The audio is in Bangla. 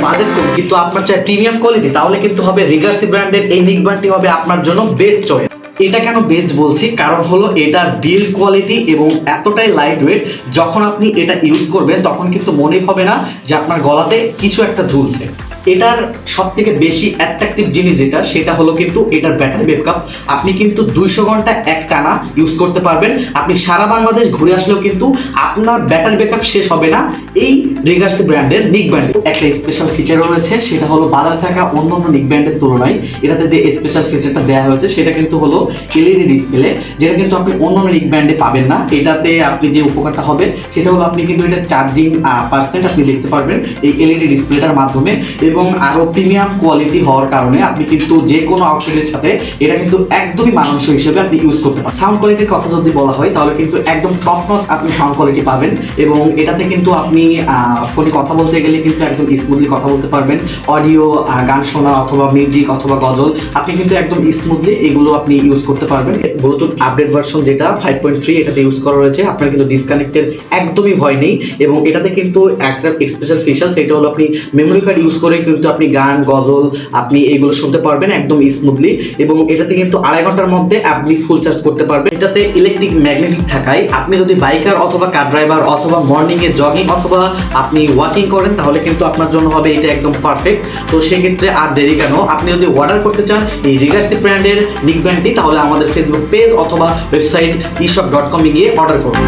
বাজেট কম কিন্তু আপনার চাই প্রিমিয়াম কোয়ালিটি, তাহলে কিন্তু হবে রিগার্সি ব্র্যান্ডের এই নিক ব্যান্ডটি হবে আপনার জন্য বেস্ট চয়েস। এটা কেন বেস্ট বলছি, কারণ হলো এটার বিল্ড কোয়ালিটি এবং এতটাই লাইট ওয়েট, যখন আপনি এটা ইউজ করবেন তখন কিন্তু মনেই হবে না যে আপনার গলাতে কিছু একটা ঝুলছে। এটার সব থেকে বেশি অ্যাট্রাকটিভ জিনিস যেটা, সেটা হলো কিন্তু এটার ব্যাটারি ব্যাকআপ। আপনি কিন্তু 200 ঘন্টা একটানা ইউজ করতে পারবেন। আপনি সারা বাংলাদেশ ঘুরে আসলেও কিন্তু আপনার ব্যাটারি ব্যাকআপ শেষ হবে না এই রিগার্সি ব্র্যান্ডের নিক ব্যান্ডে। একটা স্পেশাল ফিচার রয়েছে, সেটা হলো বাজারে থাকা অন্যান্য নিক ব্যান্ডের তুলনায় এটাতে যে স্পেশাল ফিচারটা দেওয়া হয়েছে সেটা কিন্তু হলো এলইডি ডিসপ্লে, যেটা কিন্তু আপনি অন্যান্য নিক ব্যান্ডে পাবেন না। এটাতে আপনি যে উপকারটা হবে সেটা হলো আপনি কিন্তু এটা চার্জিং পার্সেন্ট আপনি দেখতে পারবেন এই এলইডি ডিসপ্লেটার মাধ্যমে, এবং আরো প্রিমিয়াম কোয়ালিটি হওয়ার কারণে আপনি কিন্তু যে কোনো আউটফিটের সাথে এটা কিন্তু একদমই মানানসই হিসেবে আপনি ইউজ করতে পারেন। সাউন্ড কোয়ালিটির কথা যদি বলা হয় তাহলে কিন্তু একদম টপ নচ আপনি সাউন্ড কোয়ালিটি পাবেন, এবং এটাতে কিন্তু আপনি ফোনে কথা বলতে গেলে কিন্তু একদম স্মুথলি কথা বলতে পারবেন। অডিও, গান শোনা অথবা মিউজিক অথবা গজল আপনি কিন্তু একদম স্মুথলি এগুলো আপনি ইউজ করতে পারবেন। ব্লুটুথ আপডেট ভার্সন যেটা 5.3 এটাতে ইউজ করা রয়েছে, আপনার কিন্তু ডিসকানেক্টের একদমই ভয় নেই। এবং এটাতে কিন্তু একটা স্পেশাল ফিচার, সেটা হলো আপনি মেমোরি কার্ড ইউজ করে কিন্তু আপনি গান গজল আপনি এইগুলো শুনতে পারবেন একদম স্মুথলি, এবং এটাতে কিন্তু 2.5 ঘন্টার মধ্যে আপনি ফুল চার্জ করতে পারবেন। এটাতে ইলেকট্রিক ম্যাগনেটিক থাকায় আপনি যদি বাইকার অথবা কার ড্রাইভার অথবা মর্নিংয়ে জগিং অথবা আপনি ওয়াকিং করেন তাহলে কিন্তু আপনার জন্য হবে এটা একদম পারফেক্ট। তো সেক্ষেত্রে আর দেরি কেন, আপনি যদি অর্ডার করতে চান এই রিগার্সি ব্র্যান্ডের নিক ব্যান্ডটি, তাহলে আমাদের ফেসবুক পেজ অথবা ওয়েবসাইট eshop.com এ গিয়ে অর্ডার করুন।